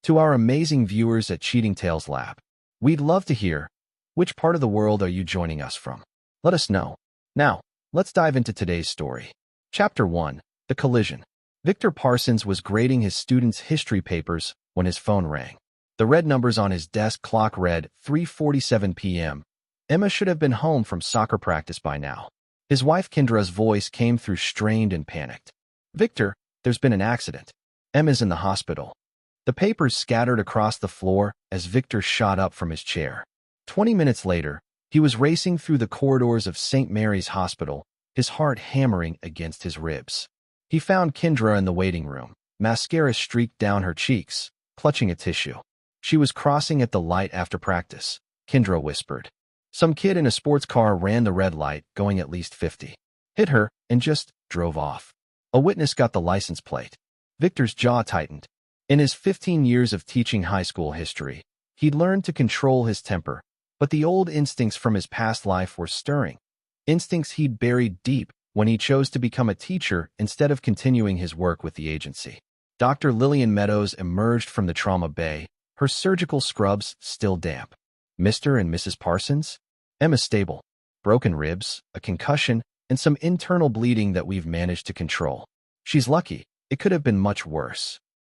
To our amazing viewers at Cheating Tales Lab, we'd love to hear, which part of the world are you joining us from? Let us know. Now, let's dive into today's story. Chapter 1. The Collision. Victor Parsons was grading his students' history papers when his phone rang. The red numbers on his desk clock read 3:47 p.m. Emma should have been home from soccer practice by now. His wife Kendra's voice came through strained and panicked. Victor, there's been an accident. Emma's in the hospital. The papers scattered across the floor as Victor shot up from his chair. 20 minutes later, he was racing through the corridors of St. Mary's Hospital, his heart hammering against his ribs. He found Kendra in the waiting room, mascara streaked down her cheeks, clutching a tissue. She was crossing at the light after practice. Kendra whispered. Some kid in a sports car ran the red light, going at least 50. Hit her and just drove off. A witness got the license plate. Victor's jaw tightened. In his 15 years of teaching high school history, he'd learned to control his temper, but the old instincts from his past life were stirring. Instincts he'd buried deep when he chose to become a teacher instead of continuing his work with the agency. Dr. Lillian Meadows emerged from the trauma bay, her surgical scrubs still damp. Mr. and Mrs. Parsons? Emma stable. Broken ribs, a concussion, and some internal bleeding that we've managed to control. She's lucky. It could have been much worse.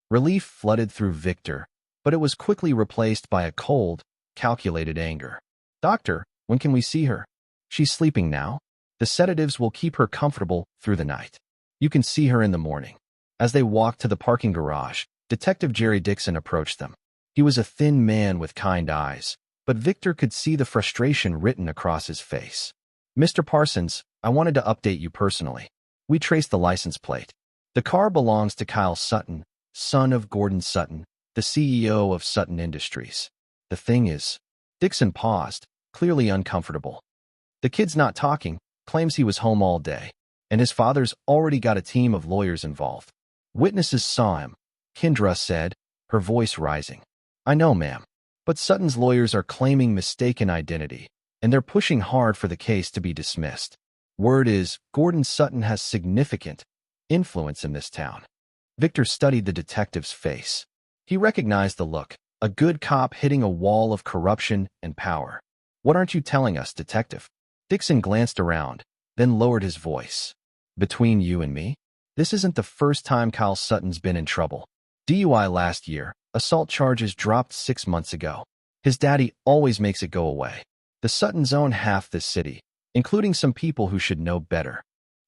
Relief flooded through Victor, but it was quickly replaced by a cold, calculated anger. Doctor, when can we see her? She's sleeping now. The sedatives will keep her comfortable through the night. You can see her in the morning. As they walked to the parking garage, Detective Jerry Dixon approached them. He was a thin man with kind eyes, but Victor could see the frustration written across his face. Mr. Parsons, I wanted to update you personally. We traced the license plate. The car belongs to Kyle Sutton, son of Gordon Sutton, the CEO of Sutton Industries. The thing is, Dixon paused, clearly uncomfortable. The kid's not talking, claims he was home all day, and his father's already got a team of lawyers involved. Witnesses saw him, Kendra said, her voice rising. I know, ma'am, but Sutton's lawyers are claiming mistaken identity, and they're pushing hard for the case to be dismissed. Word is, Gordon Sutton has significant influence in this town. Victor studied the detective's face. He recognized the look, a good cop hitting a wall of corruption and power. What aren't you telling us, detective? Dixon glanced around, then lowered his voice. Between you and me, this isn't the first time Kyle Sutton's been in trouble. DUI last year, assault charges dropped 6 months ago. His daddy always makes it go away. The Suttons own half this city, including some people who should know better.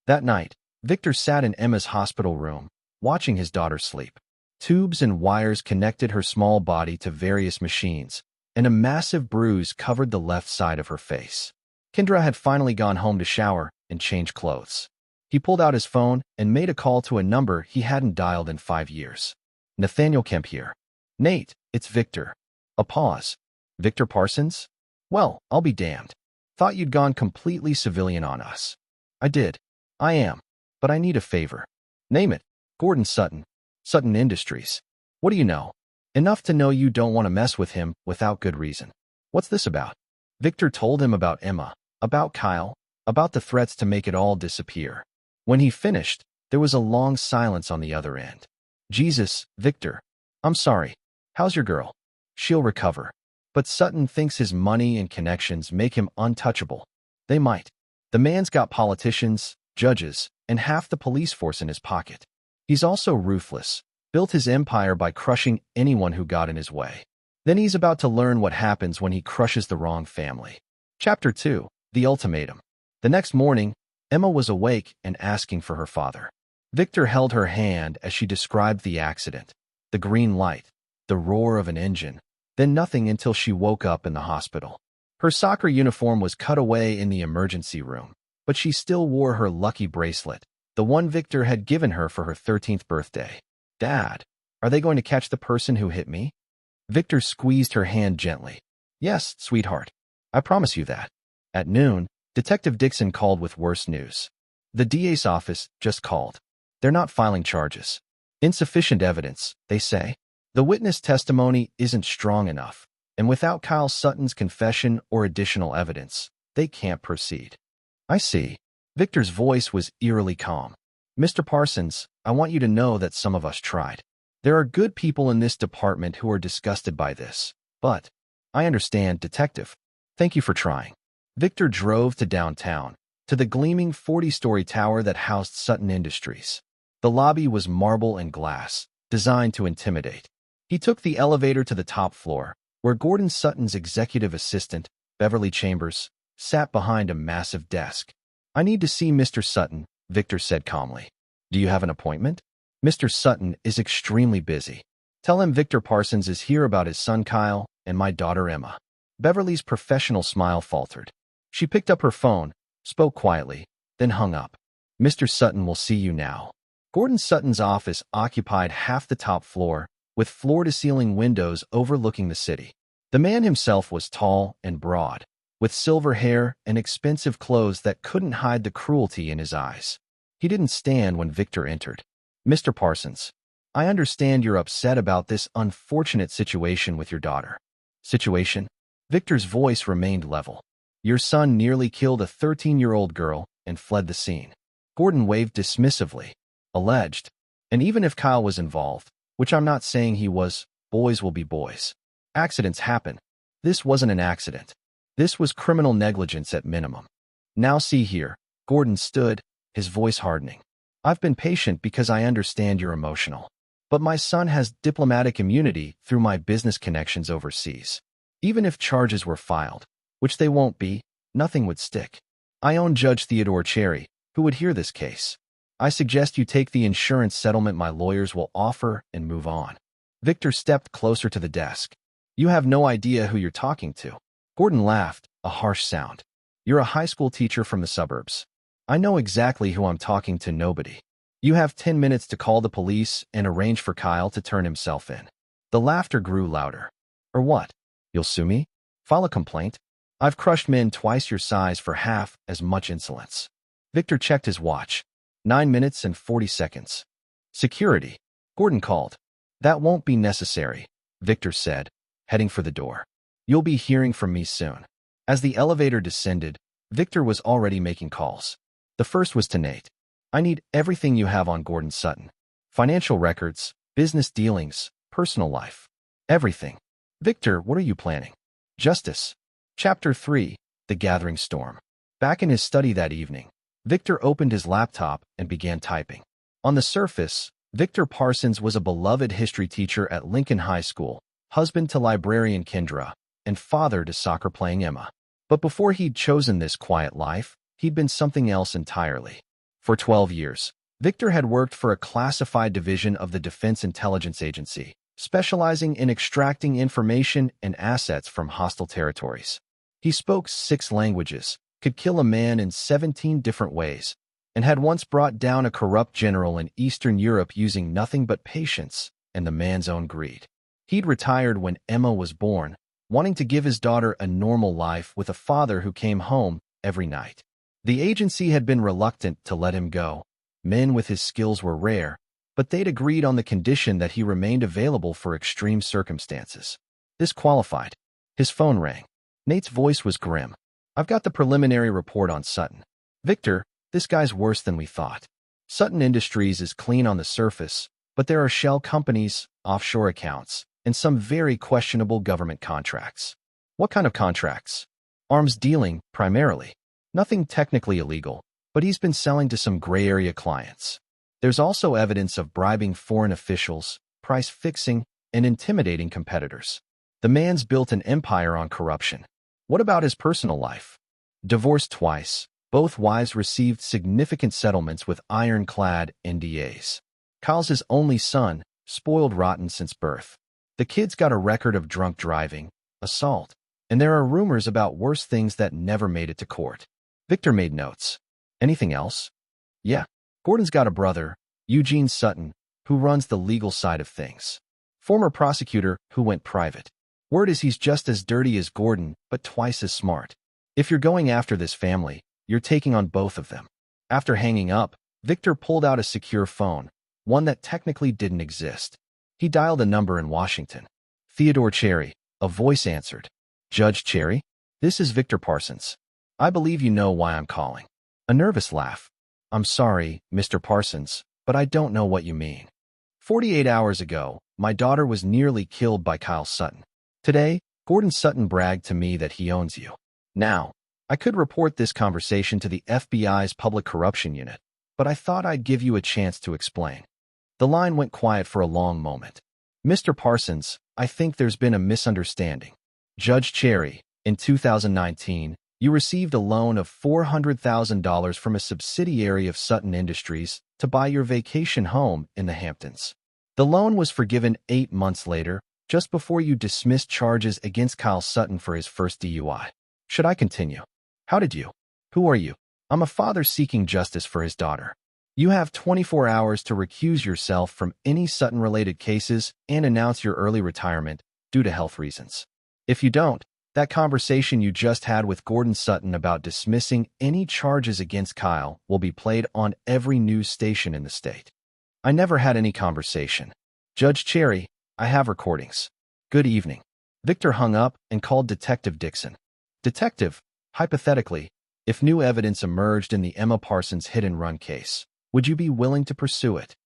That night, Victor sat in Emma's hospital room, watching his daughter sleep. Tubes and wires connected her small body to various machines, and a massive bruise covered the left side of her face. Kendra had finally gone home to shower and change clothes. He pulled out his phone and made a call to a number he hadn't dialed in 5 years. Nathaniel Kemp here. Nate, it's Victor. A pause. Victor Parsons? Well, I'll be damned. Thought you'd gone completely civilian on us. I did. I am. But I need a favor. Name it. Gordon Sutton. Sutton Industries. What do you know? Enough to know you don't want to mess with him without good reason. What's this about? Victor told him about Emma, about Kyle, about the threats to make it all disappear. When he finished, there was a long silence on the other end. Jesus, Victor. I'm sorry. How's your girl? She'll recover. But Sutton thinks his money and connections make him untouchable. They might. The man's got politicians, judges, and half the police force in his pocket. He's also ruthless, built his empire by crushing anyone who got in his way. Then he's about to learn what happens when he crushes the wrong family. Chapter 2. The Ultimatum. The next morning, Emma was awake and asking for her father. Victor held her hand as she described the accident. The green light, the roar of an engine, then nothing until she woke up in the hospital. Her soccer uniform was cut away in the emergency room, but she still wore her lucky bracelet, the one Victor had given her for her 13th birthday. Dad, are they going to catch the person who hit me? Victor squeezed her hand gently. Yes, sweetheart. I promise you that. At noon, Detective Dixon called with worse news. The DA's office just called. They're not filing charges. Insufficient evidence, they say. The witness testimony isn't strong enough, and without Kyle Sutton's confession or additional evidence, they can't proceed. I see. Victor's voice was eerily calm. Mr. Parsons, I want you to know that some of us tried. There are good people in this department who are disgusted by this. But I understand, Detective. Thank you for trying. Victor drove to downtown, to the gleaming 40-story tower that housed Sutton Industries. The lobby was marble and glass, designed to intimidate. He took the elevator to the top floor, where Gordon Sutton's executive assistant, Beverly Chambers, sat behind a massive desk. I need to see Mr. Sutton, Victor said calmly. Do you have an appointment? Mr. Sutton is extremely busy. Tell him Victor Parsons is here about his son Kyle and my daughter Emma. Beverly's professional smile faltered. She picked up her phone, spoke quietly, then hung up. Mr. Sutton will see you now. Gordon Sutton's office occupied half the top floor, with floor-to-ceiling windows overlooking the city. The man himself was tall and broad, with silver hair and expensive clothes that couldn't hide the cruelty in his eyes. He didn't stand when Victor entered. Mr. Parsons, I understand you're upset about this unfortunate situation with your daughter. Situation? Victor's voice remained level. Your son nearly killed a 13-year-old girl and fled the scene. Gordon waved dismissively. Alleged. And even if Kyle was involved, which I'm not saying he was, boys will be boys. Accidents happen. This wasn't an accident. This was criminal negligence at minimum. Now see here. Gordon stood, his voice hardening. I've been patient because I understand you're emotional. But my son has diplomatic immunity through my business connections overseas. Even if charges were filed, which they won't be, nothing would stick. I own Judge Theodore Cherry, who would hear this case. I suggest you take the insurance settlement my lawyers will offer and move on. Victor stepped closer to the desk. You have no idea who you're talking to. Gordon laughed, a harsh sound. You're a high school teacher from the suburbs. I know exactly who I'm talking to. Nobody. You have 10 minutes to call the police and arrange for Kyle to turn himself in. The laughter grew louder. Or what? You'll sue me? File a complaint? I've crushed men twice your size for half as much insolence. Victor checked his watch. 9 minutes and 40 seconds. Security. Gordon called. That won't be necessary, Victor said, heading for the door. You'll be hearing from me soon. As the elevator descended, Victor was already making calls. The first was to Nate. I need everything you have on Gordon Sutton. Financial records, business dealings, personal life. Everything. Victor, what are you planning? Justice. Chapter 3, The Gathering Storm. Back in his study that evening, Victor opened his laptop and began typing. On the surface, Victor Parsons was a beloved history teacher at Lincoln High School, husband to librarian Kendra, and father to soccer-playing Emma. But before he'd chosen this quiet life, he'd been something else entirely. For 12 years, Victor had worked for a classified division of the Defense Intelligence Agency, specializing in extracting information and assets from hostile territories. He spoke 6 languages, could kill a man in 17 different ways, and had once brought down a corrupt general in Eastern Europe using nothing but patience and the man's own greed. He'd retired when Emma was born, wanting to give his daughter a normal life with a father who came home every night. The agency had been reluctant to let him go. Men with his skills were rare, but they'd agreed on the condition that he remained available for extreme circumstances. This qualified. His phone rang. Nate's voice was grim. I've got the preliminary report on Sutton. Victor, this guy's worse than we thought. Sutton Industries is clean on the surface, but there are shell companies, offshore accounts, and some very questionable government contracts. What kind of contracts? Arms dealing, primarily. Nothing technically illegal, but he's been selling to some gray area clients. There's also evidence of bribing foreign officials, price fixing, and intimidating competitors. The man's built an empire on corruption. What about his personal life? Divorced twice, both wives received significant settlements with ironclad NDAs. Kyle's his only son, spoiled rotten since birth. The kid's got a record of drunk driving, assault, and there are rumors about worse things that never made it to court. Victor made notes. Anything else? Yeah. Gordon's got a brother, Eugene Sutton, who runs the legal side of things. Former prosecutor who went private. Word is he's just as dirty as Gordon, but twice as smart. If you're going after this family, you're taking on both of them. After hanging up, Victor pulled out a secure phone, one that technically didn't exist. He dialed a number in Washington. Theodore Cherry, a voice answered. Judge Cherry? This is Victor Parsons. I believe you know why I'm calling. A nervous laugh. I'm sorry, Mr. Parsons, but I don't know what you mean. 48 hours ago, my daughter was nearly killed by Kyle Sutton. Today, Gordon Sutton bragged to me that he owns you. Now, I could report this conversation to the FBI's Public Corruption Unit, but I thought I'd give you a chance to explain. The line went quiet for a long moment. Mr. Parsons, I think there's been a misunderstanding. Judge Cherry, in 2019, you received a loan of $400,000 from a subsidiary of Sutton Industries to buy your vacation home in the Hamptons. The loan was forgiven 8 months later, just before you dismissed charges against Kyle Sutton for his first DUI. Should I continue? How did you? Who are you? I'm a father seeking justice for his daughter. You have 24 hours to recuse yourself from any Sutton-related cases and announce your early retirement due to health reasons. If you don't, that conversation you just had with Gordon Sutton about dismissing any charges against Kyle will be played on every news station in the state. I never had any conversation. Judge Cherry, I have recordings. Good evening. Victor hung up and called Detective Dixon. Detective, hypothetically, if new evidence emerged in the Emma Parsons hit-and-run case, would you be willing to pursue it?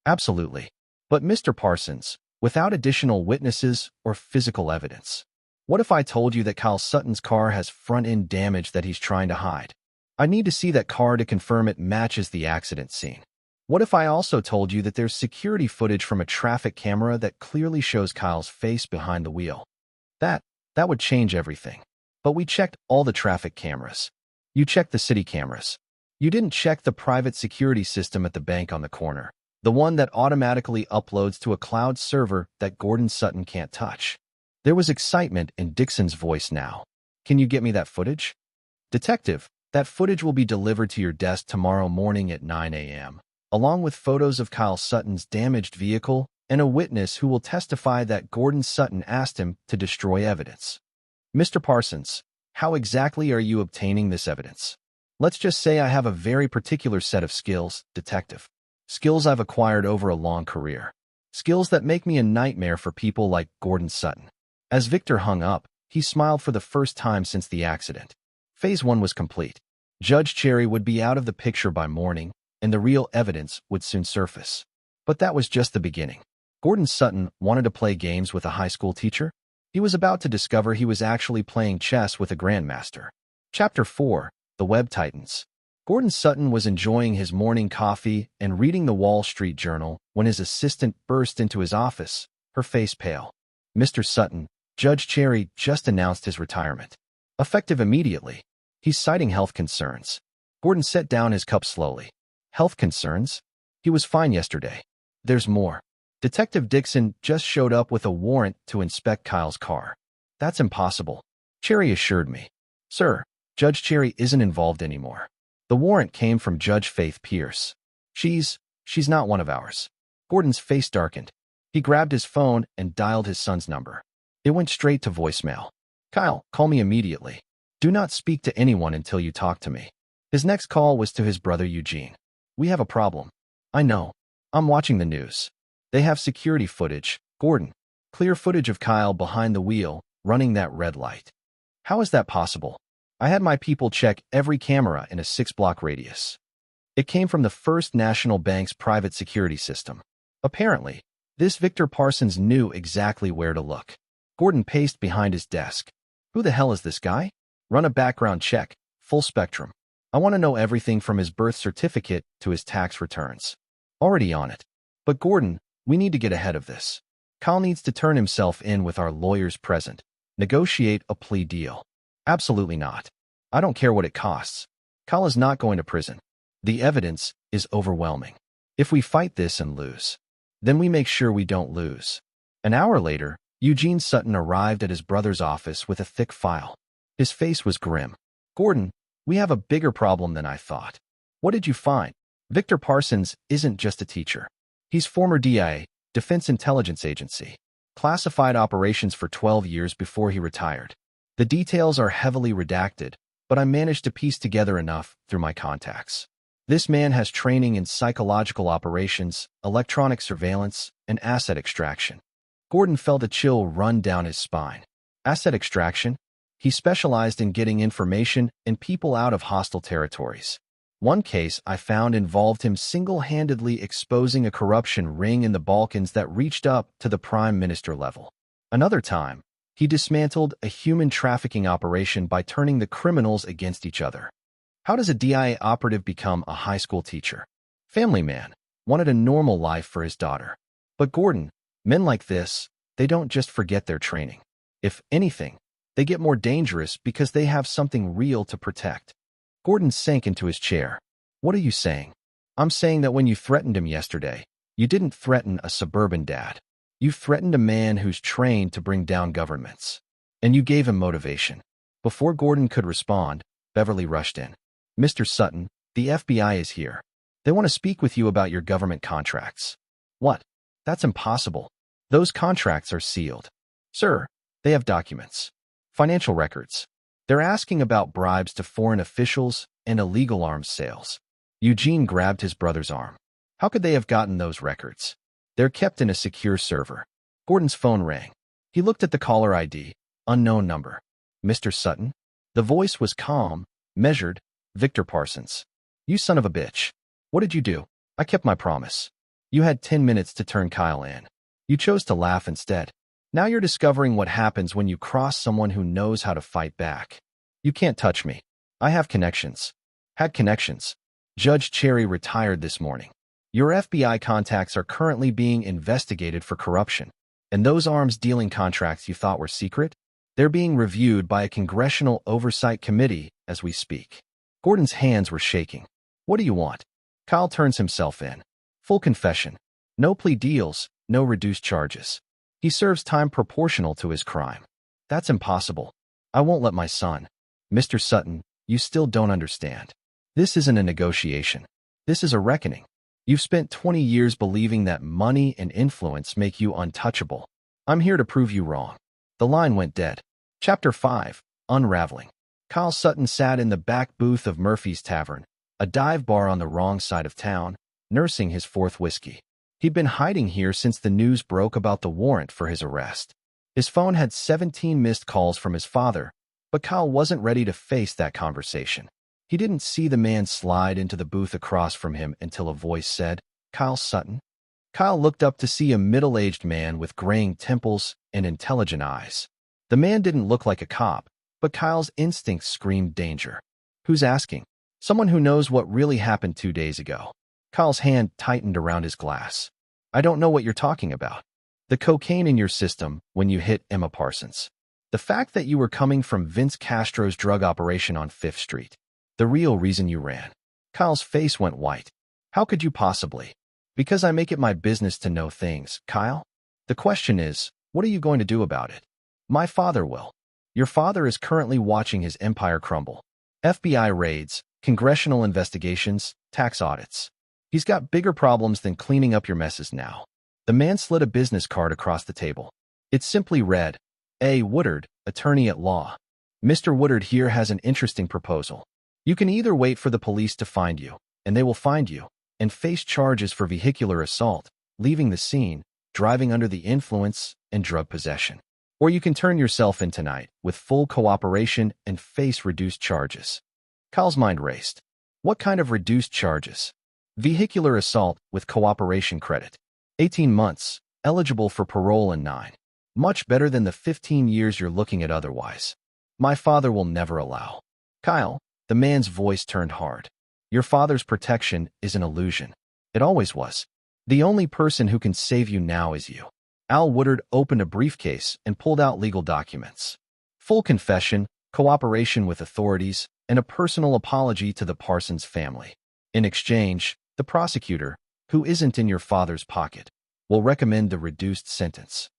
Absolutely. But Mr. Parsons, without additional witnesses or physical evidence. What if I told you that Kyle Sutton's car has front-end damage that he's trying to hide? I need to see that car to confirm it matches the accident scene. What if I also told you that there's security footage from a traffic camera that clearly shows Kyle's face behind the wheel? That would change everything. But we checked all the traffic cameras. You checked the city cameras. You didn't check the private security system at the bank on the corner, the one that automatically uploads to a cloud server that Gordon Sutton can't touch. There was excitement in Dixon's voice now. Can you get me that footage? Detective, that footage will be delivered to your desk tomorrow morning at 9 a.m., along with photos of Kyle Sutton's damaged vehicle and a witness who will testify that Gordon Sutton asked him to destroy evidence. Mr. Parsons, how exactly are you obtaining this evidence? Let's just say I have a very particular set of skills, Detective. Skills I've acquired over a long career. Skills that make me a nightmare for people like Gordon Sutton. As Victor hung up, he smiled for the first time since the accident. Phase 1 was complete. Judge Cherry would be out of the picture by morning, and the real evidence would soon surface. But that was just the beginning. Gordon Sutton wanted to play games with a high school teacher. He was about to discover he was actually playing chess with a grandmaster. Chapter 4, The Web Titans. Gordon Sutton was enjoying his morning coffee and reading the Wall Street Journal when his assistant burst into his office, her face pale. Mr. Sutton, Judge Cherry just announced his retirement. Effective immediately. He's citing health concerns. Gordon set down his cup slowly. Health concerns? He was fine yesterday. There's more. Detective Dixon just showed up with a warrant to inspect Kyle's car. That's impossible. Cherry assured me. Sir, Judge Cherry isn't involved anymore. The warrant came from Judge Faith Pierce. She's not one of ours. Gordon's face darkened. He grabbed his phone and dialed his son's number. It went straight to voicemail. Kyle, call me immediately. Do not speak to anyone until you talk to me. His next call was to his brother Eugene. We have a problem. I know. I'm watching the news. They have security footage, Gordon. Clear footage of Kyle behind the wheel, running that red light. How is that possible? I had my people check every camera in a 6-block radius. It came from the First National Bank's private security system. Apparently, this Victor Parsons knew exactly where to look. Gordon paced behind his desk. Who the hell is this guy? Run a background check, full spectrum. I want to know everything from his birth certificate to his tax returns. Already on it. But Gordon, we need to get ahead of this. Kyle needs to turn himself in with our lawyers present. Negotiate a plea deal. Absolutely not. I don't care what it costs. Kyle is not going to prison. The evidence is overwhelming. If we fight this and lose, then we make sure we don't lose. An hour later, Eugene Sutton arrived at his brother's office with a thick file. His face was grim. Gordon, we have a bigger problem than I thought. What did you find? Victor Parsons isn't just a teacher. He's former DIA, Defense Intelligence Agency. Classified operations for 12 years before he retired. The details are heavily redacted, but I managed to piece together enough through my contacts. This man has training in psychological operations, electronic surveillance, and asset extraction. Gordon felt a chill run down his spine. Asset extraction? He specialized in getting information and people out of hostile territories. One case I found involved him single-handedly exposing a corruption ring in the Balkans that reached up to the prime minister level. Another time, he dismantled a human trafficking operation by turning the criminals against each other. How does a DIA operative become a high school teacher? Family man wanted a normal life for his daughter. But Gordon, men like this, they don't just forget their training. If anything, they get more dangerous because they have something real to protect. Gordon sank into his chair. What are you saying? I'm saying that when you threatened him yesterday, you didn't threaten a suburban dad. You threatened a man who's trained to bring down governments. And you gave him motivation. Before Gordon could respond, Beverly rushed in. Mr. Sutton, the FBI is here. They want to speak with you about your government contracts. What? That's impossible. Those contracts are sealed. Sir, they have documents. Financial records. They're asking about bribes to foreign officials and illegal arms sales. Eugene grabbed his brother's arm. How could they have gotten those records? They're kept in a secure server. Gordon's phone rang. He looked at the caller ID, unknown number. Mr. Sutton? The voice was calm, measured. Victor Parsons. You son of a bitch. What did you do? I kept my promise. You had 10 minutes to turn Kyle in. You chose to laugh instead. Now you're discovering what happens when you cross someone who knows how to fight back. You can't touch me. I have connections. Had connections. Judge Cherry retired this morning. Your FBI contacts are currently being investigated for corruption. And those arms dealing contracts you thought were secret? They're being reviewed by a congressional oversight committee as we speak. Gordon's hands were shaking. What do you want? Kyle turns himself in. Full confession. No plea deals, no reduced charges. He serves time proportional to his crime. That's impossible. I won't let my son. Mr. Sutton, you still don't understand. This isn't a negotiation. This is a reckoning. You've spent 20 years believing that money and influence make you untouchable. I'm here to prove you wrong. The line went dead. Chapter 5. Unraveling. Kyle Sutton sat in the back booth of Murphy's Tavern, a dive bar on the wrong side of town, nursing his fourth whiskey. He'd been hiding here since the news broke about the warrant for his arrest. His phone had 17 missed calls from his father, but Kyle wasn't ready to face that conversation. He didn't see the man slide into the booth across from him until a voice said, Kyle Sutton? Kyle looked up to see a middle-aged man with graying temples and intelligent eyes. The man didn't look like a cop, but Kyle's instincts screamed danger. Who's asking? Someone who knows what really happened 2 days ago. Kyle's hand tightened around his glass. I don't know what you're talking about. The cocaine in your system when you hit Emma Parsons. The fact that you were coming from Vince Castro's drug operation on 5th Street. The real reason you ran. Kyle's face went white. How could you possibly? Because I make it my business to know things, Kyle. The question is, what are you going to do about it? My father will. Your father is currently watching his empire crumble. FBI raids, congressional investigations, tax audits. He's got bigger problems than cleaning up your messes now. The man slid a business card across the table. It simply read, A. Woodard, attorney at law. Mr. Woodard here has an interesting proposal. You can either wait for the police to find you, and they will find you, and face charges for vehicular assault, leaving the scene, driving under the influence, and drug possession. Or you can turn yourself in tonight with full cooperation and face reduced charges. Kyle's mind raced. What kind of reduced charges? Vehicular assault with cooperation credit. 18 months, eligible for parole in 9. Much better than the 15 years you're looking at otherwise. My father will never allow. Kyle, the man's voice turned hard. Your father's protection is an illusion. It always was. The only person who can save you now is you. Al Woodard opened a briefcase and pulled out legal documents. Full confession, cooperation with authorities, and a personal apology to the Parsons family. In exchange, the prosecutor, who isn't in your father's pocket, will recommend the reduced sentence.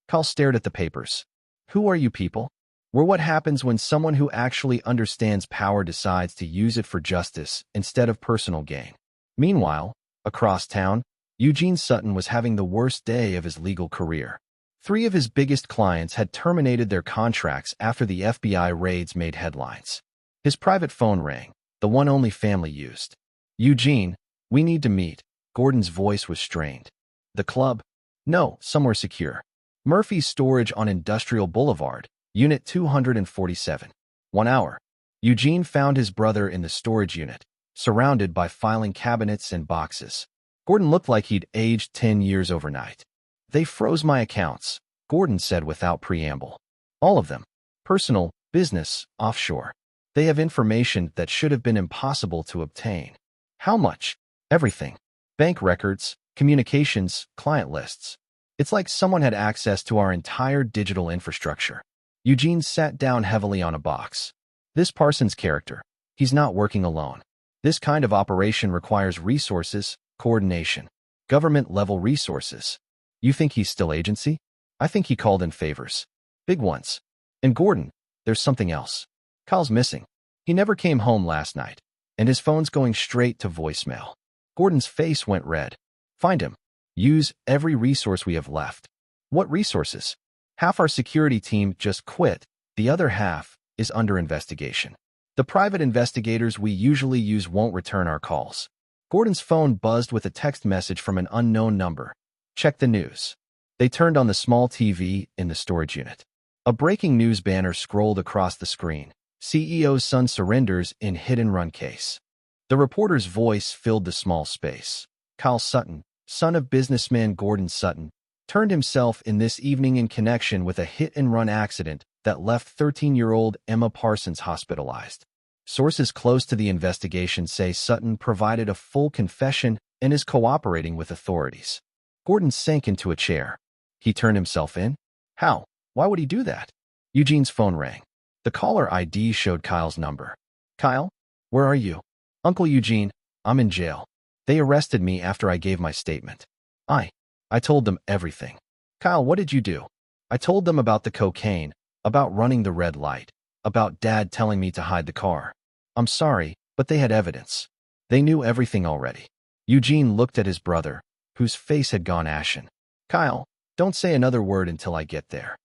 Kyle stared at the papers. Who are you people? We're what happens when someone who actually understands power decides to use it for justice instead of personal gain. Meanwhile, across town, Eugene Sutton was having the worst day of his legal career. 3 of his biggest clients had terminated their contracts after the FBI raids made headlines. His private phone rang, the one only family used. Eugene, we need to meet. Gordon's voice was strained. The club? No, somewhere secure. Murphy's storage on Industrial Boulevard, Unit 247. 1 hour. Eugene found his brother in the storage unit, surrounded by filing cabinets and boxes. Gordon looked like he'd aged 10 years overnight. They froze my accounts, Gordon said without preamble. All of them. Personal, business, offshore. They have information that should have been impossible to obtain. How much? Everything. Bank records, communications, client lists. It's like someone had access to our entire digital infrastructure. Eugene sat down heavily on a box. This Parsons character. He's not working alone. This kind of operation requires resources, coordination, government-level resources. You think he's still agency? I think he called in favors. Big ones. And Gordon, there's something else. Kyle's missing. He never came home last night, and his phone's going straight to voicemail. Gordon's face went red. Find him. Use every resource we have left. What resources? Half our security team just quit. The other half is under investigation. The private investigators we usually use won't return our calls. Gordon's phone buzzed with a text message from an unknown number. Check the news. They turned on the small TV in the storage unit. A breaking news banner scrolled across the screen. CEO's son surrenders in hit-and-run case. The reporter's voice filled the small space. Kyle Sutton, son of businessman Gordon Sutton, turned himself in this evening in connection with a hit-and-run accident that left 13-year-old Emma Parsons hospitalized. Sources close to the investigation say Sutton provided a full confession and is cooperating with authorities. Gordon sank into a chair. He turned himself in? How? Why would he do that? Eugene's phone rang. The caller ID showed Kyle's number. Kyle? Where are you? Uncle Eugene, I'm in jail. They arrested me after I gave my statement. I told them everything. Kyle, what did you do? I told them about the cocaine, about running the red light, about Dad telling me to hide the car. I'm sorry, but they had evidence. They knew everything already. Eugene looked at his brother, whose face had gone ashen. Kyle, don't say another word until I get there.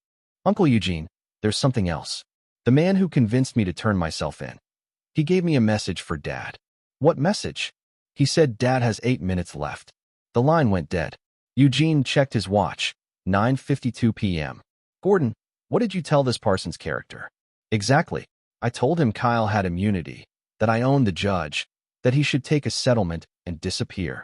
Uncle Eugene, there's something else. The man who convinced me to turn myself in. He gave me a message for Dad. What message? He said Dad has 8 minutes left. The line went dead. Eugene checked his watch. 9:52 p.m. Gordon, what did you tell this Parsons character? Exactly. I told him Kyle had immunity, that I owned the judge, that he should take a settlement and disappear.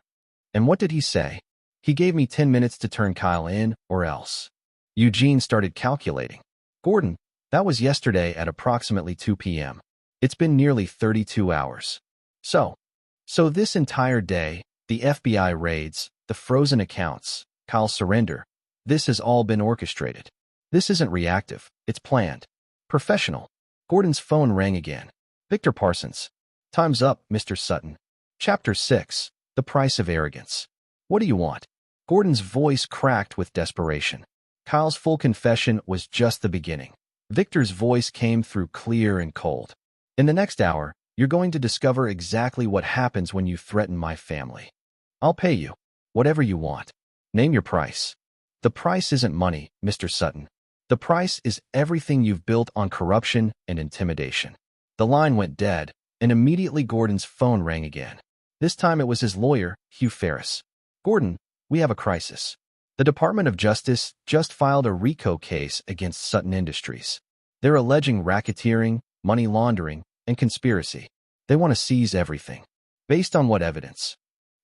And what did he say? He gave me 10 minutes to turn Kyle in, or else. Eugene started calculating. Gordon, that was yesterday at approximately 2 p.m. It's been nearly 32 hours. So this entire day, the FBI raids, the frozen accounts, Kyle's surrender, this has all been orchestrated. This isn't reactive, it's planned. Professional. Gordon's phone rang again. Victor Parsons. Time's up, Mr. Sutton. Chapter 6. The Price of Arrogance. What do you want? Gordon's voice cracked with desperation. Kyle's full confession was just the beginning. Victor's voice came through clear and cold. In the next hour, you're going to discover exactly what happens when you threaten my family. I'll pay you. Whatever you want. Name your price. The price isn't money, Mr. Sutton. The price is everything you've built on corruption and intimidation. The line went dead, and immediately Gordon's phone rang again. This time it was his lawyer, Hugh Ferris. Gordon, we have a crisis. The Department of Justice just filed a RICO case against Sutton Industries. They're alleging racketeering, money laundering, and conspiracy. They want to seize everything. Based on what evidence?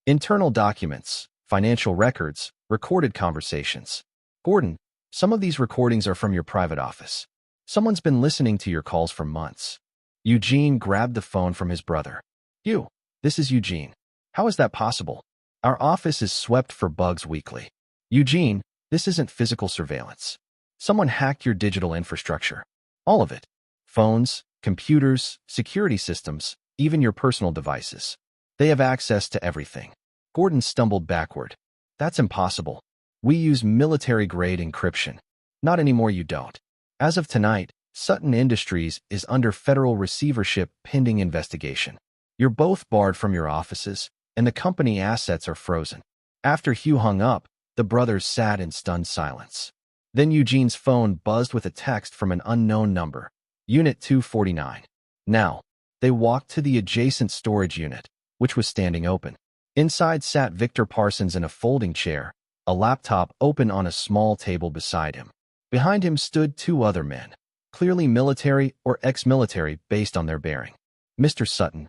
Internal documents, financial records, recorded conversations. Gordon, some of these recordings are from your private office. Someone's been listening to your calls for months. Eugene grabbed the phone from his brother. Hugh, this is Eugene. How is that possible? Our office is swept for bugs weekly. Eugene, this isn't physical surveillance. Someone hacked your digital infrastructure. All of it. Phones, computers, security systems, even your personal devices. They have access to everything. Gordon stumbled backward. That's impossible. We use military-grade encryption. Not anymore, you don't. As of tonight, Sutton Industries is under federal receivership pending investigation. You're both barred from your offices, and the company assets are frozen. After Hugh hung up, the brothers sat in stunned silence. Then Eugene's phone buzzed with a text from an unknown number. Unit 249. Now, they walked to the adjacent storage unit, which was standing open. Inside sat Victor Parsons in a folding chair, a laptop open on a small table beside him. Behind him stood 2 other men, clearly military or ex-military based on their bearing. Mr. Sutton,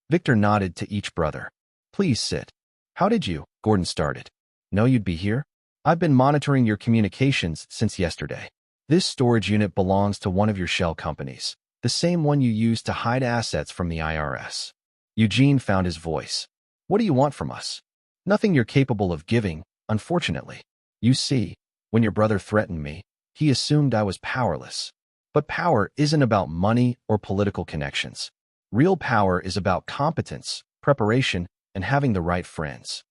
Victor nodded to each brother. Please sit. How did you? Gordon started. Know you'd be here? I've been monitoring your communications since yesterday. This storage unit belongs to one of your shell companies, the same one you used to hide assets from the IRS. Eugene found his voice. What do you want from us? Nothing you're capable of giving, unfortunately. You see, when your brother threatened me, he assumed I was powerless. But power isn't about money or political connections. Real power is about competence, preparation, and having the right friends.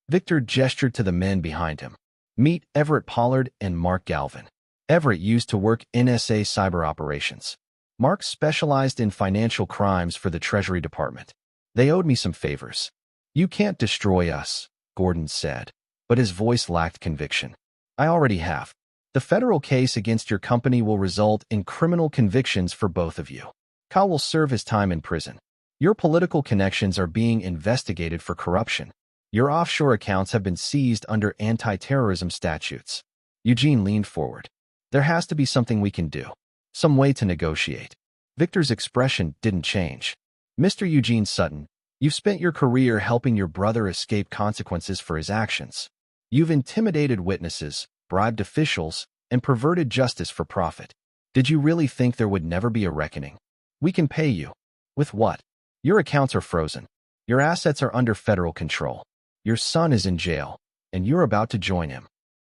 Victor gestured to the men behind him. Meet Everett Pollard and Mark Galvin. Everett used to work in NSA cyber operations. Mark specialized in financial crimes for the Treasury Department. They owed me some favors. You can't destroy us, Gordon said, but his voice lacked conviction. I already have. The federal case against your company will result in criminal convictions for both of you. Kyle will serve his time in prison. Your political connections are being investigated for corruption. Your offshore accounts have been seized under anti-terrorism statutes. Eugene leaned forward. There has to be something we can do. Some way to negotiate. Victor's expression didn't change. Mr. Eugene Sutton, you've spent your career helping your brother escape consequences for his actions. You've intimidated witnesses, bribed officials, and perverted justice for profit. Did you really think there would never be a reckoning? We can pay you. With what? Your accounts are frozen. Your assets are under federal control. Your son is in jail, and you're about to join him.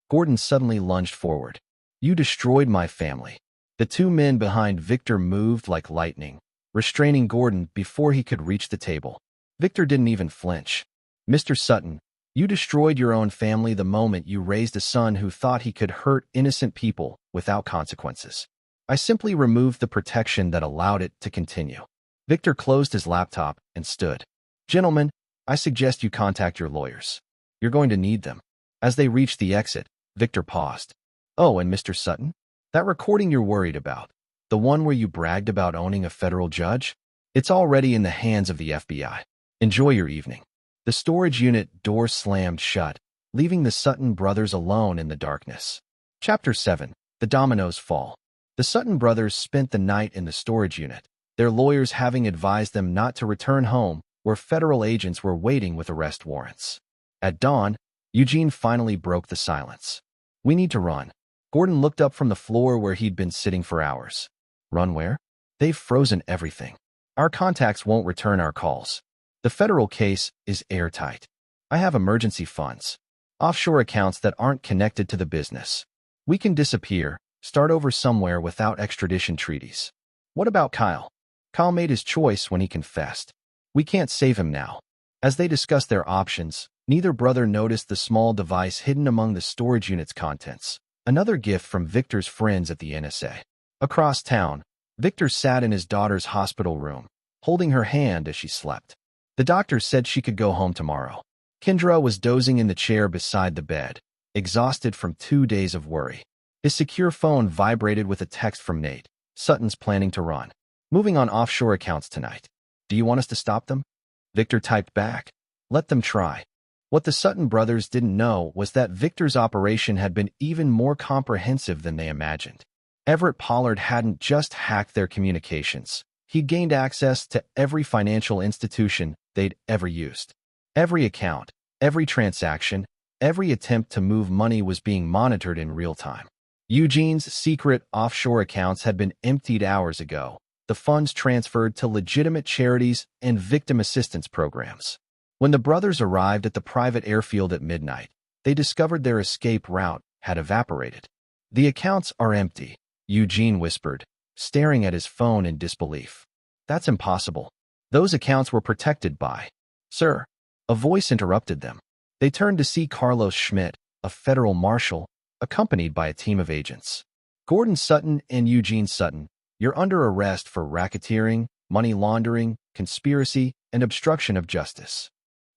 Gordon suddenly lunged forward. You destroyed my family. The two men behind Victor moved like lightning, restraining Gordon before he could reach the table. Victor didn't even flinch. Mr. Sutton, you destroyed your own family the moment you raised a son who thought he could hurt innocent people without consequences. I simply removed the protection that allowed it to continue. Victor closed his laptop and stood. Gentlemen, I suggest you contact your lawyers. You're going to need them. As they reached the exit, Victor paused. Oh, and Mr. Sutton? That recording you're worried about, the one where you bragged about owning a federal judge? It's already in the hands of the FBI. Enjoy your evening. The storage unit door slammed shut, leaving the Sutton brothers alone in the darkness. Chapter 7. The Dominoes Fall. The Sutton brothers spent the night in the storage unit, their lawyers having advised them not to return home, where federal agents were waiting with arrest warrants. At dawn, Eugene finally broke the silence. We need to run. Gordon looked up from the floor where he'd been sitting for hours. Run where? They've frozen everything. Our contacts won't return our calls. The federal case is airtight. I have emergency funds. Offshore accounts that aren't connected to the business. We can disappear, start over somewhere without extradition treaties. What about Kyle? Kyle made his choice when he confessed. We can't save him now. As they discussed their options, neither brother noticed the small device hidden among the storage unit's contents, another gift from Victor's friends at the NSA. Across town, Victor sat in his daughter's hospital room, holding her hand as she slept. The doctor said she could go home tomorrow. Kendra was dozing in the chair beside the bed, exhausted from 2 days of worry. His secure phone vibrated with a text from Nate. Sutton's planning to run. Moving on offshore accounts tonight. Do you want us to stop them? Victor typed back. Let them try. What the Sutton brothers didn't know was that Victor's operation had been even more comprehensive than they imagined. Everett Pollard hadn't just hacked their communications. He'd gained access to every financial institution they'd ever used. Every account, every transaction, every attempt to move money was being monitored in real time. Eugene's secret offshore accounts had been emptied hours ago, the funds transferred to legitimate charities and victim assistance programs. When the brothers arrived at the private airfield at midnight, they discovered their escape route had evaporated. The accounts are empty, Eugene whispered, staring at his phone in disbelief. That's impossible. Those accounts were protected by... Sir, a voice interrupted them. They turned to see Carlos Schmidt, a federal marshal, accompanied by a team of agents. Gordon Sutton and Eugene Sutton, you're under arrest for racketeering, money laundering, conspiracy, and obstruction of justice.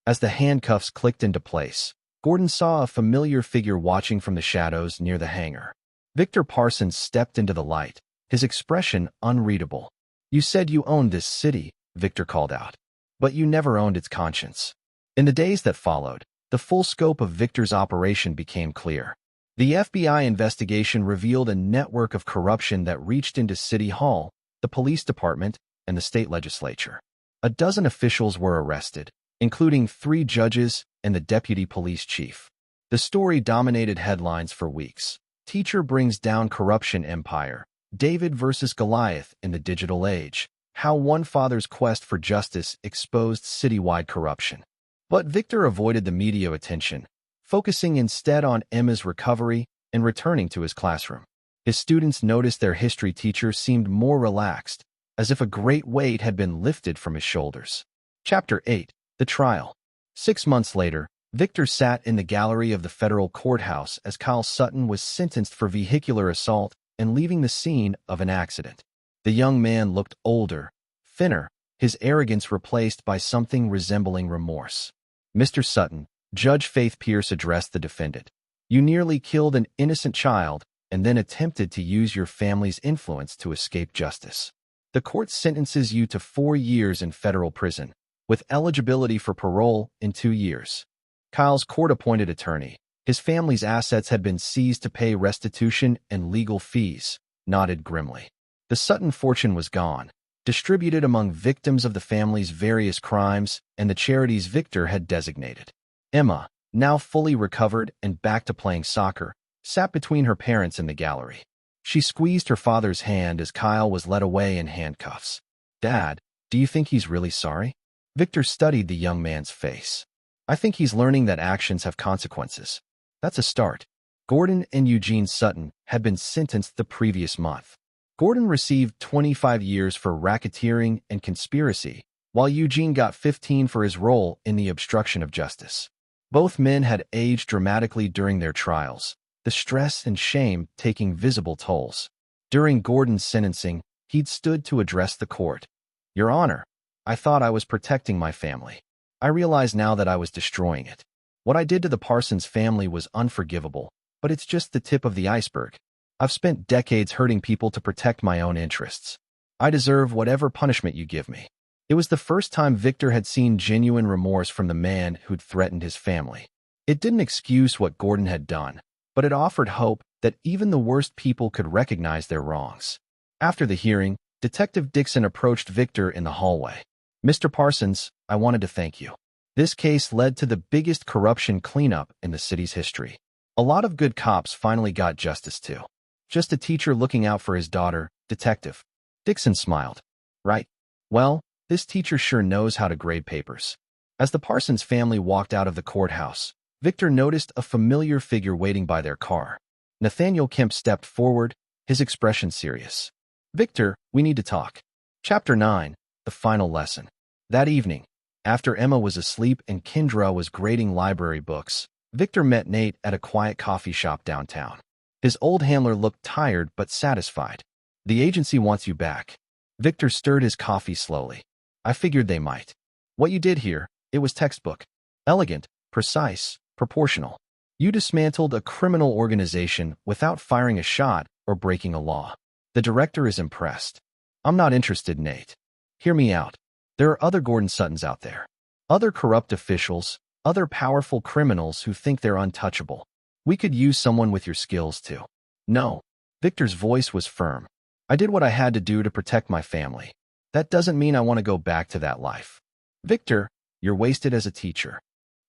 As the handcuffs clicked into place, Gordon saw a familiar figure watching from the shadows near the hangar. Victor Parsons stepped into the light, his expression unreadable. You said you owned this city, Victor called out. But you never owned its conscience. In the days that followed, the full scope of Victor's operation became clear. The FBI investigation revealed a network of corruption that reached into City Hall, the police department, and the state legislature. A dozen officials were arrested, including 3 judges and the deputy police chief. The story dominated headlines for weeks. Teacher brings down corruption empire. David versus Goliath in the digital age. How one father's quest for justice exposed citywide corruption. But Victor avoided the media attention, focusing instead on Emma's recovery and returning to his classroom. His students noticed their history teacher seemed more relaxed, as if a great weight had been lifted from his shoulders. Chapter 8. The Trial. 6 months later, Victor sat in the gallery of the federal courthouse as Kyle Sutton was sentenced for vehicular assault and leaving the scene of an accident. The young man looked older, thinner, his arrogance replaced by something resembling remorse. "Mr. Sutton," Judge Faith Pierce addressed the defendant, "you nearly killed an innocent child and then attempted to use your family's influence to escape justice. The court sentences you to 4 years in federal prison, with eligibility for parole in 2 years." Kyle's court-appointed attorney, his family's assets had been seized to pay restitution and legal fees, nodded grimly. The Sutton fortune was gone, distributed among victims of the family's various crimes and the charities Victor had designated. Emma, now fully recovered and back to playing soccer, sat between her parents in the gallery. She squeezed her father's hand as Kyle was led away in handcuffs. "Dad, do you think he's really sorry?" Victor studied the young man's face. "I think he's learning that actions have consequences. That's a start." Gordon and Eugene Sutton had been sentenced the previous month. Gordon received 25 years for racketeering and conspiracy, while Eugene got 15 for his role in the obstruction of justice. Both men had aged dramatically during their trials, the stress and shame taking visible tolls. During Gordon's sentencing, he'd stood to address the court. "Your Honor, I thought I was protecting my family. I realize now that I was destroying it. What I did to the Parsons family was unforgivable, but it's just the tip of the iceberg. I've spent decades hurting people to protect my own interests. I deserve whatever punishment you give me." It was the first time Victor had seen genuine remorse from the man who'd threatened his family. It didn't excuse what Gordon had done, but it offered hope that even the worst people could recognize their wrongs. After the hearing, Detective Dixon approached Victor in the hallway. "Mr. Parsons, I wanted to thank you. This case led to the biggest corruption cleanup in the city's history. A lot of good cops finally got justice too. Just a teacher looking out for his daughter, Detective." Dixon smiled. "Right. Well, this teacher sure knows how to grade papers." As the Parsons family walked out of the courthouse, Victor noticed a familiar figure waiting by their car. Nathaniel Kemp stepped forward, his expression serious. "Victor, we need to talk." Chapter 9. The Final Lesson. That evening, after Emma was asleep and Kendra was grading library books, Victor met Nate at a quiet coffee shop downtown. His old handler looked tired but satisfied. "The agency wants you back." Victor stirred his coffee slowly. "I figured they might. What you did here, it was textbook. Elegant, precise, proportional. You dismantled a criminal organization without firing a shot or breaking a law. The director is impressed." "I'm not interested, Nate. Hear me out. There are other Gordon Suttons out there. Other corrupt officials, other powerful criminals who think they're untouchable. We could use someone with your skills too." "No." Victor's voice was firm. "I did what I had to do to protect my family. That doesn't mean I want to go back to that life." "Victor, you're wasted as a teacher."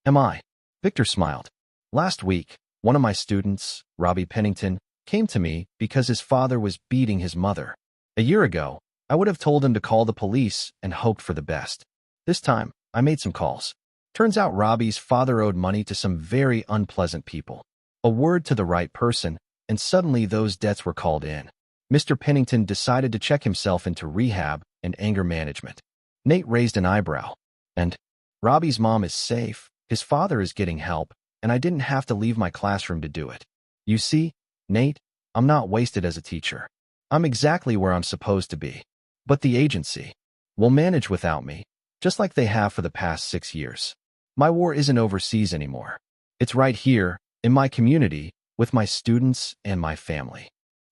"Am I?" Victor smiled. "Last week, one of my students, Robbie Pennington, came to me because his father was beating his mother. A year ago, I would have told him to call the police and hoped for the best. This time, I made some calls. Turns out Robbie's father owed money to some very unpleasant people. A word to the right person, and suddenly those debts were called in. Mr. Pennington decided to check himself into rehab and anger management." Nate raised an eyebrow. "And Robbie's mom is safe, his father is getting help, and I didn't have to leave my classroom to do it. You see, Nate, I'm not wasted as a teacher. I'm exactly where I'm supposed to be. But the agency will manage without me, just like they have for the past 6 years. My war isn't overseas anymore. It's right here, in my community, with my students and my family."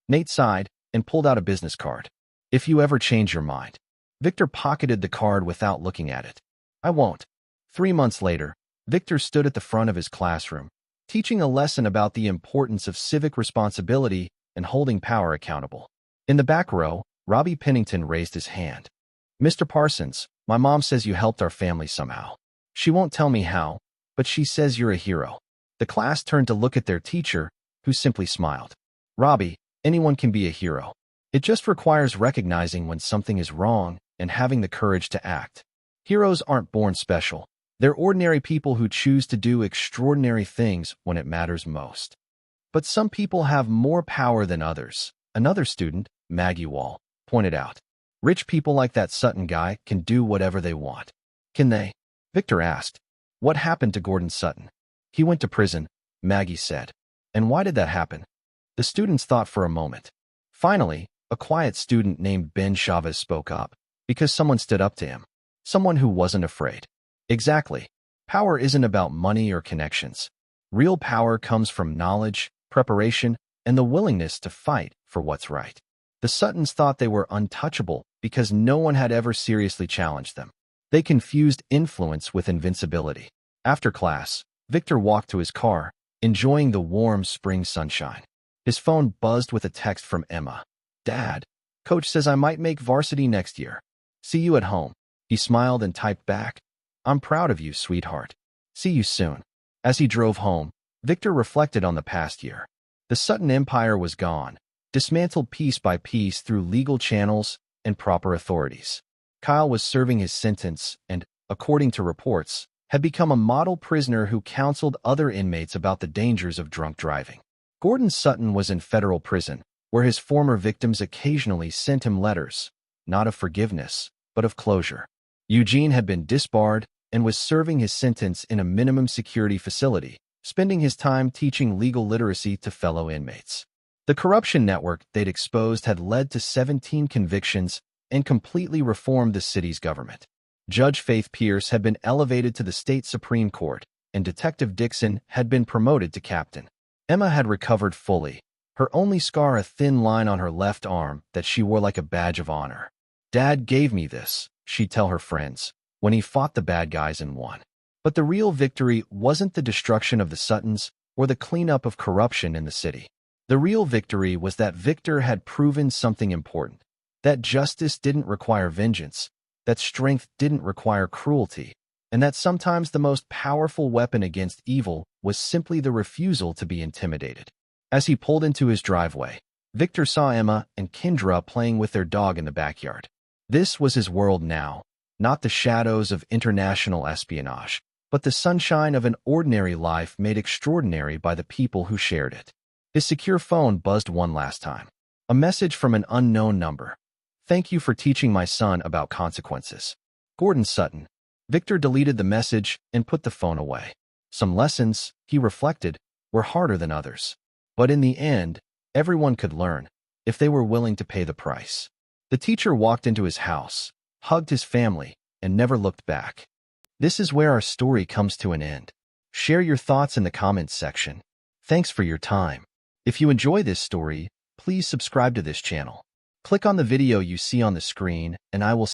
Nate sighed and pulled out a business card. "If you ever change your mind." Victor pocketed the card without looking at it. "I won't." 3 months later, Victor stood at the front of his classroom, teaching a lesson about the importance of civic responsibility and holding power accountable. In the back row, Robbie Pennington raised his hand. "Mr. Parsons, My mom says you helped our family somehow. She won't tell me how, but she says you're a hero. The class turned to look at their teacher, who simply smiled. Robbie, anyone can be a hero. It just requires recognizing when something is wrong and having the courage to act. Heroes aren't born special. They're ordinary people who choose to do extraordinary things when it matters most. But some people have more power than others, another student, Maggie Wall, pointed out. Rich people like that Sutton guy can do whatever they want. Can they? Victor asked. What happened to Gordon Sutton? He went to prison, Maggie said. And why did that happen? The students thought for a moment. Finally, a quiet student named Ben Chavez spoke up, because someone stood up to him. Someone who wasn't afraid. Exactly. Power isn't about money or connections. Real power comes from knowledge, preparation, and the willingness to fight for what's right. The Suttons thought they were untouchable because no one had ever seriously challenged them. They confused influence with invincibility. After class, Victor walked to his car, enjoying the warm spring sunshine. His phone buzzed with a text from Emma. Dad, Coach says I might make varsity next year. See you at home. He smiled and typed back. I'm proud of you, sweetheart. See you soon. As he drove home, Victor reflected on the past year. The Sutton Empire was gone, dismantled piece by piece through legal channels and proper authorities. Kyle was serving his sentence and, according to reports, had become a model prisoner who counseled other inmates about the dangers of drunk driving. Gordon Sutton was in federal prison, where his former victims occasionally sent him letters, not of forgiveness, but of closure. Eugene had been disbarred and was serving his sentence in a minimum security facility, spending his time teaching legal literacy to fellow inmates. The corruption network they'd exposed had led to 17 convictions and completely reformed the city's government. Judge Faith Pierce had been elevated to the state Supreme Court, and Detective Dixon had been promoted to captain. Emma had recovered fully, her only scar a thin line on her left arm that she wore like a badge of honor. Dad gave me this, she'd tell her friends, when he fought the bad guys and won. But the real victory wasn't the destruction of the Suttons or the cleanup of corruption in the city. The real victory was that Victor had proven something important, that justice didn't require vengeance, that strength didn't require cruelty, and that sometimes the most powerful weapon against evil was simply the refusal to be intimidated. As he pulled into his driveway, Victor saw Emma and Kendra playing with their dog in the backyard. This was his world now, not the shadows of international espionage, but the sunshine of an ordinary life made extraordinary by the people who shared it. His secure phone buzzed one last time. A message from an unknown number. Thank you for teaching my son about consequences. Gordon Sutton. Victor deleted the message and put the phone away. Some lessons, he reflected, were harder than others. But in the end, everyone could learn, if they were willing to pay the price. The teacher walked into his house, hugged his family, and never looked back. This is where our story comes to an end. Share your thoughts in the comments section. Thanks for your time. If you enjoy this story, please subscribe to this channel. Click on the video you see on the screen, and I will